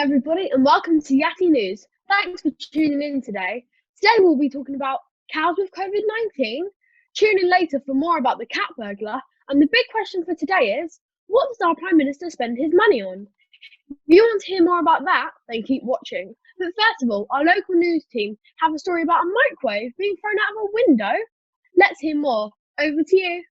everybody, and welcome to Yatty News. Thanks for tuning in today. Today we'll be talking about cows with COVID-19. Tune in later for more about the cat burglar. And the big question for today is, what does our Prime Minister spend his money on? If you want to hear more about that, then keep watching. But first of all, our local news team have a story about a microwave being thrown out of a window. Let's hear more. Over to you.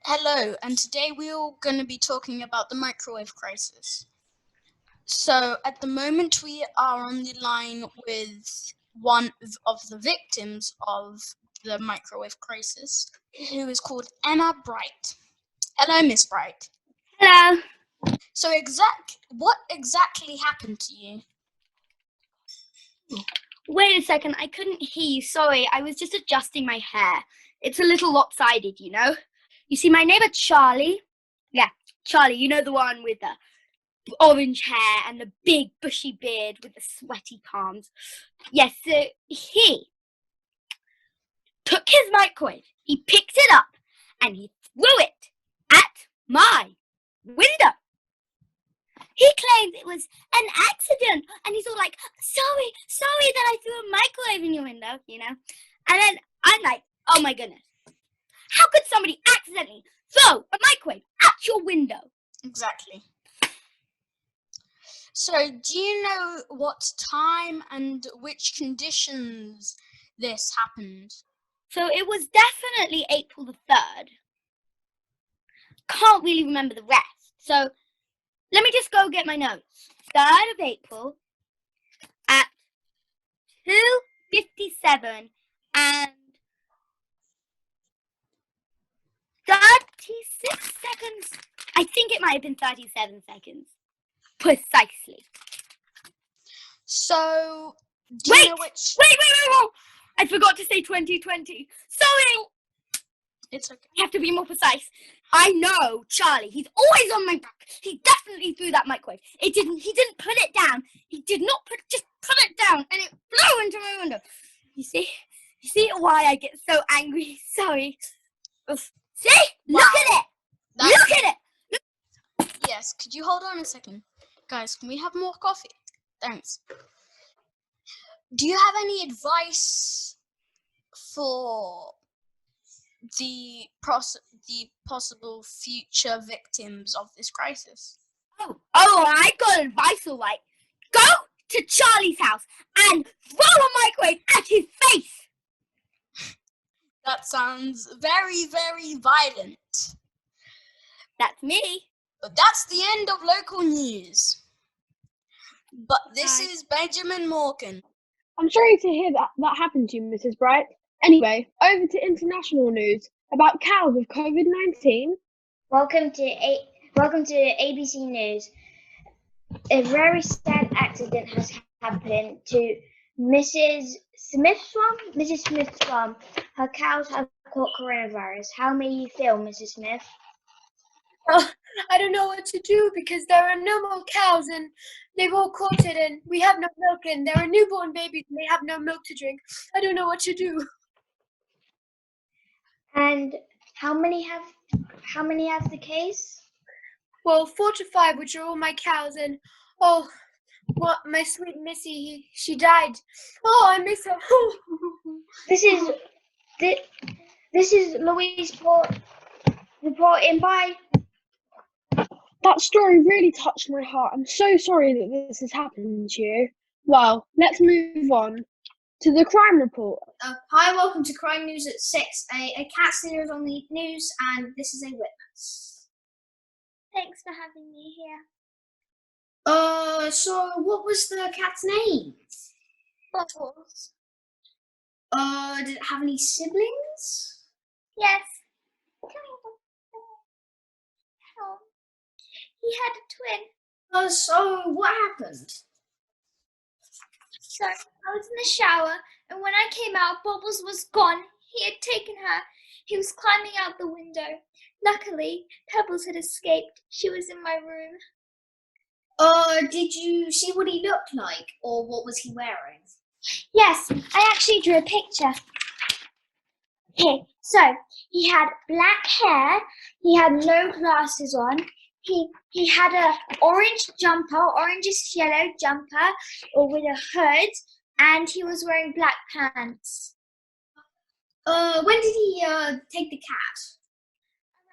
Hello, and today we're going to be talking about the microwave crisis. So, at the moment, we are on the line with one of the victims of the microwave crisis, who is called Emma Bright. Hello, Miss Bright. Hello. So, what exactly happened to you? Wait a second, I couldn't hear you. Sorry, I was just adjusting my hair. It's a little lopsided, you know. You see, my neighbour Charlie, Charlie, you know, the one with the orange hair and the big bushy beard with the sweaty palms. Yes, so he took his microwave, he picked it up, and he threw it at my window. He claims it was an accident, and he's all like, sorry that I threw a microwave in your window, you know. And then I'm like, oh my goodness, how could somebody accidentally throw a microwave at your window? Exactly. So, do you know what time and which conditions this happened? So it was definitely April the 3rd. Can't really remember the rest. So let me just go get my notes. 3rd of April at 2:57 and 36 seconds. I think it might have been 37 seconds. Precisely. So, do you know which... Wait! I forgot to say 2020. Sorry! It's okay. I have to be more precise. I know Charlie. He's always on my back. He definitely threw that microwave. He didn't put it down. He did not just put it down, and it flew into my window. You see why I get so angry? Sorry. See? Wow. Look at it. Look at it. Yes. Could you hold on a second, guys? Can we have more coffee? Thanks. Do you have any advice for the possible future victims of this crisis? Oh, I got advice, all right. Go to Charlie's house and throw a microwave at his face. That sounds very, very violent. That's me. But that's the end of local news. But this is Benjamin Morgan. I'm sorry to hear that happened to you, Mrs. Bright. Anyway, over to international news about cows with COVID-19. Welcome to ABC News. A very sad accident has happened to Mrs. Smith's farm. Her cows have caught coronavirus. How may you feel, Mrs. Smith? Well, I don't know what to do because there are no more cows and they've all caught it and we have no milk and there are newborn babies and they have no milk to drink. I don't know what to do. And how many have the case? Well, 4 to 5, which are all my cows, and oh, what my sweet Missy, she died. Oh, I miss her. This is Louise report in by. That story really touched my heart. I'm so sorry that this has happened to you. Well, let's move on to the crime report. Hi, welcome to Crime News at 6. A cat stealer is on the news, and this is a witness. Thanks for having me here. So what was the cat's name? Bubbles. Did it have any siblings? Yes. He had a twin. So what happened? So I was in the shower, and when I came out, Bubbles was gone. He had taken her. He was climbing out the window. Luckily, Pebbles had escaped. She was in my room. Did you see what he looked like, or what was he wearing? Yes, I actually drew a picture. Okay, so he had black hair. He had no glasses on. he had a orange jumper, orangish yellow jumper, or with a hood, and he was wearing black pants. When did he take the cat?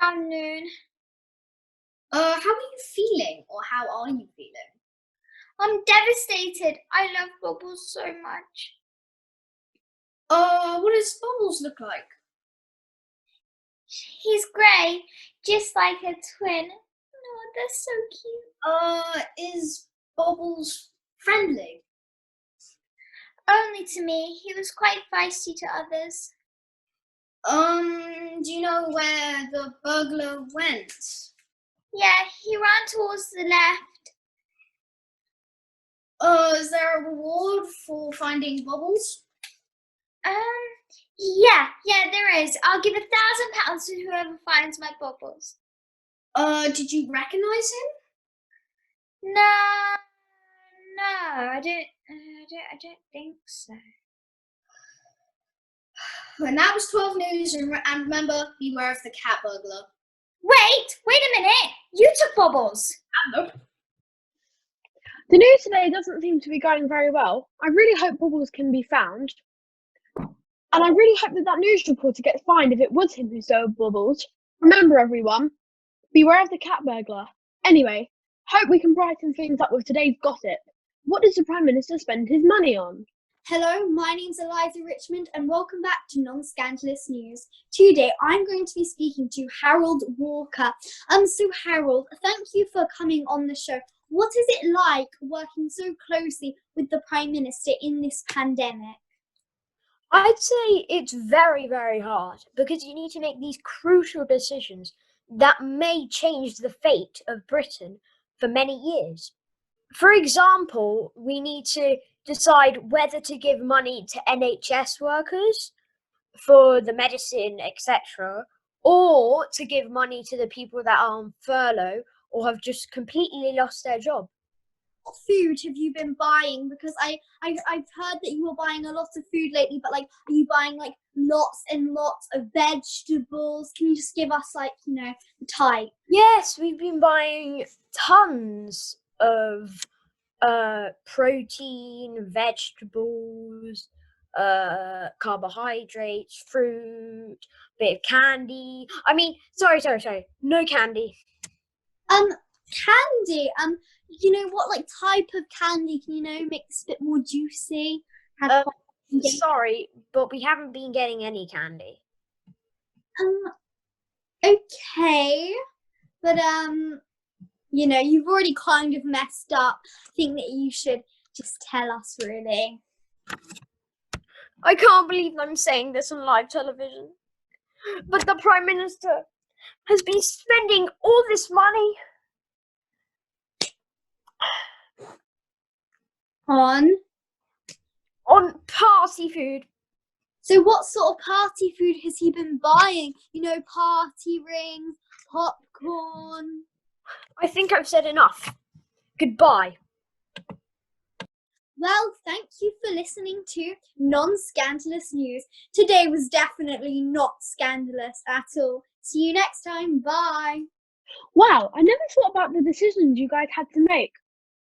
Around noon. How are you feeling, or how are you feeling? I'm devastated. I love Bubbles so much. What does Bubbles look like? He's grey, just like a twin. Oh, they're so cute. Is Bubbles friendly? Only to me. He was quite feisty to others. Do you know where the burglar went? Yeah, he ran towards the left. Is there a reward for finding Bubbles? Yeah, there is. I'll give £1,000 to whoever finds my Bubbles. Did you recognize him? No, I don't think so. And that was 12 News, and remember, beware of the cat burglar. Wait a minute. You took Bubbles. Nope. The news today doesn't seem to be going very well. I really hope Bubbles can be found. And I really hope that news reporter gets fined if it was him who stole Bubbles. Remember, everyone, beware of the cat burglar. Anyway, hope we can brighten things up with today's gossip. What does the Prime Minister spend his money on? Hello, my name's Eliza Richmond and welcome back to Non-Scandalous News. Today I'm going to be speaking to Harold Walker. So Harold, thank you for coming on the show. What is it like working so closely with the Prime Minister in this pandemic? I'd say it's very, very hard because you need to make these crucial decisions that may change the fate of Britain for many years. For example, we need to decide whether to give money to NHS workers for the medicine, etc., or to give money to the people that are on furlough or have just completely lost their job. What food have you been buying? Because I've heard that you were buying a lot of food lately, but like, are you buying like lots and lots of vegetables? Can you just give us like, the type? Yes, we've been buying tons of protein, vegetables, carbohydrates, fruit, bit of candy. I mean, sorry, no candy. Candy. What like type of candy can make this a bit more juicy? Sorry, but we haven't been getting any candy. Okay, but you've already kind of messed up. I think that you should just tell us, really. I can't believe I'm saying this on live television, but the Prime Minister has been spending all this money on party food. So what sort of party food has he been buying? Party rings, popcorn. I think I've said enough. Goodbye. Well, thank you for listening to Non-Scandalous News. Today was definitely not scandalous at all. See you next time. Bye. Wow, I never thought about the decisions you guys had to make.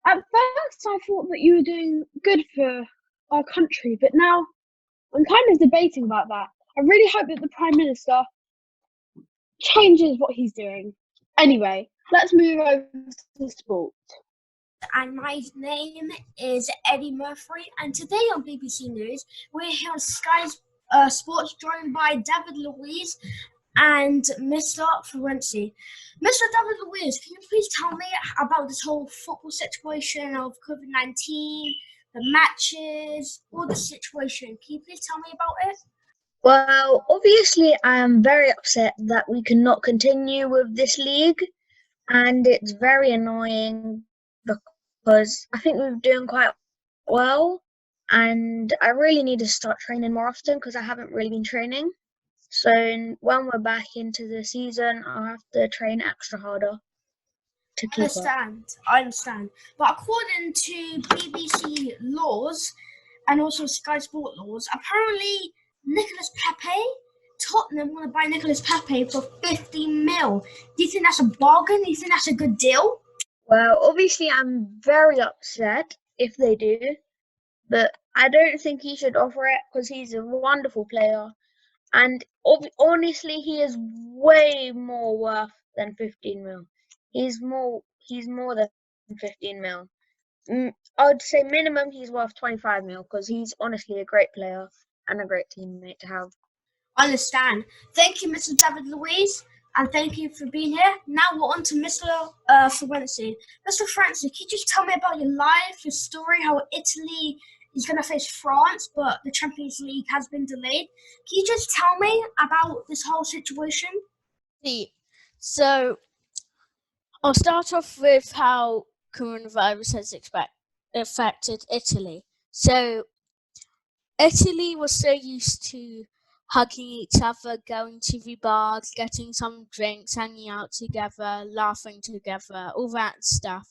At first, I thought that you were doing good for our country, but now I'm kind of debating about that. I really hope that the Prime Minister changes what he's doing. Anyway, let's move over to sport. And my name is Eddie Murphy, and today on BBC News, we're here on Sky Sports, joined by David Louise and Mr. Ferenczi. Mr. David Louise, can you please tell me about this whole football situation of COVID-19, the matches, all the situation? Can you please tell me about it? Well, obviously, I am very upset that we cannot continue with this league, and it's very annoying because I think we're doing quite well, and I really need to start training more often because I haven't really been training. So when we're back into the season, I'll have to train extra harder to keep up. I understand. But according to BBC laws and also Sky Sport laws, apparently Nicolas Pepe Tottenham want to buy Nicolas Pepe for 50 mil. Do you think that's a bargain? Do you think that's a good deal? Well, obviously, I'm very upset if they do, but I don't think he should offer it because he's a wonderful player. And honestly, he is way more worth than 15 mil. He's more than 15 mil. I would say minimum he's worth 25 mil because he's honestly a great player and a great teammate to have. I understand. Thank you, Mr. David Luiz, and thank you for being here. Now we're on to Mr. Florenzi. Mr. Florenzi, can you just tell me about your life, your story, how Italy is going to face France, but the Champions League has been delayed? Can you just tell me about this whole situation? So I'll start off with how coronavirus has affected Italy. So Italy was so used to hugging each other, going to the bars, getting some drinks, hanging out together, laughing together, all that stuff.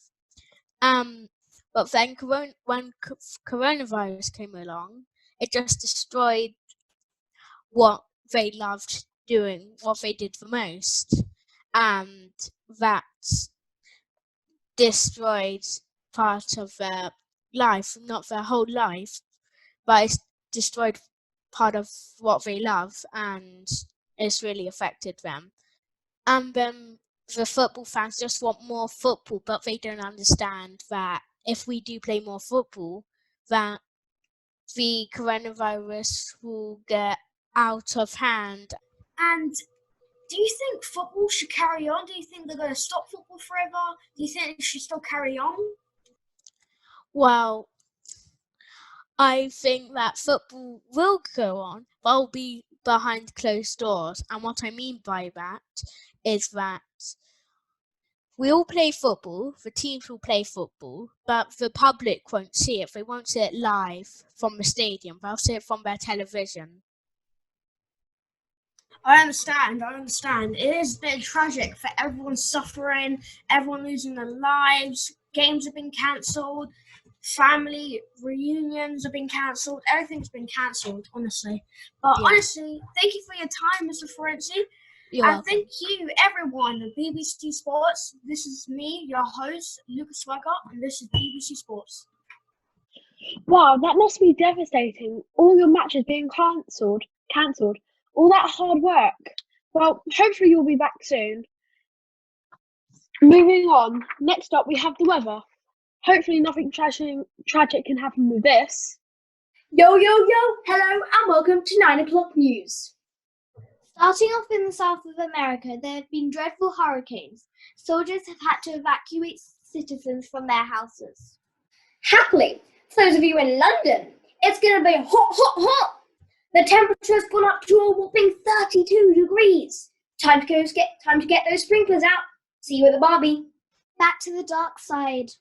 But then when coronavirus came along, it just destroyed what they loved doing, what they did the most, and that destroyed part of their life, not their whole life, but it's destroyed part of what they love, and it's really affected them. And then the football fans just want more football, but they don't understand that if we do play more football, that the coronavirus will get out of hand. And do you think football should carry on? Do you think they're going to stop football forever? Do you think it should still carry on? Well, I think that football will go on, but it'll be behind closed doors. And what I mean by that is that we all play football, the teams will play football, but the public won't see it. They won't see it live from the stadium. They'll see it from their television. I understand. It is a bit tragic for everyone suffering, everyone losing their lives, games have been cancelled, family reunions have been cancelled, everything's been cancelled, honestly. But honestly, thank you for your time, Mr. Florenzi. You're welcome. Thank you, everyone, at BBC Sports. This is me, your host, Lucas Swagger, and this is BBC Sports. Wow, that must be devastating. All your matches being cancelled. All that hard work. Well, hopefully you'll be back soon. Moving on. Next up, we have the weather. Hopefully nothing tragic can happen with this. Yo, hello and welcome to 9 o'clock news. Starting off in the south of America, there have been dreadful hurricanes. Soldiers have had to evacuate citizens from their houses. Happily, for those of you in London, it's going to be hot. The temperature has gone up to a whopping 32 degrees. Time to get those sprinklers out. See you at the Barbie. Back to the dark side.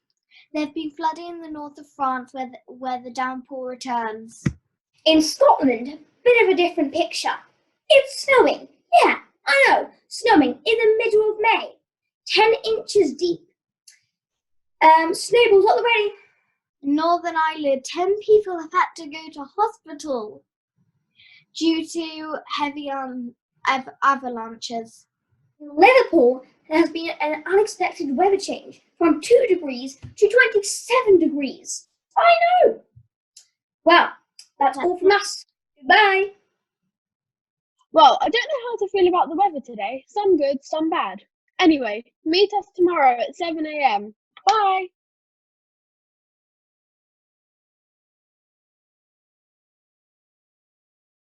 There have been flooding in the north of France where the downpour returns. In Scotland, bit of a different picture. It's snowing. Yeah, I know. Snowing in the middle of May. 10 inches deep. Snowballs at the ready. Northern Ireland, 10 people have had to go to hospital due to heavy avalanches. In Liverpool, there has been an unexpected weather change from 2 degrees to 27 degrees. I know. Well, that's all from us. Goodbye. Well, I don't know how to feel about the weather today. Some good, some bad. Anyway, meet us tomorrow at 7 a.m. Bye.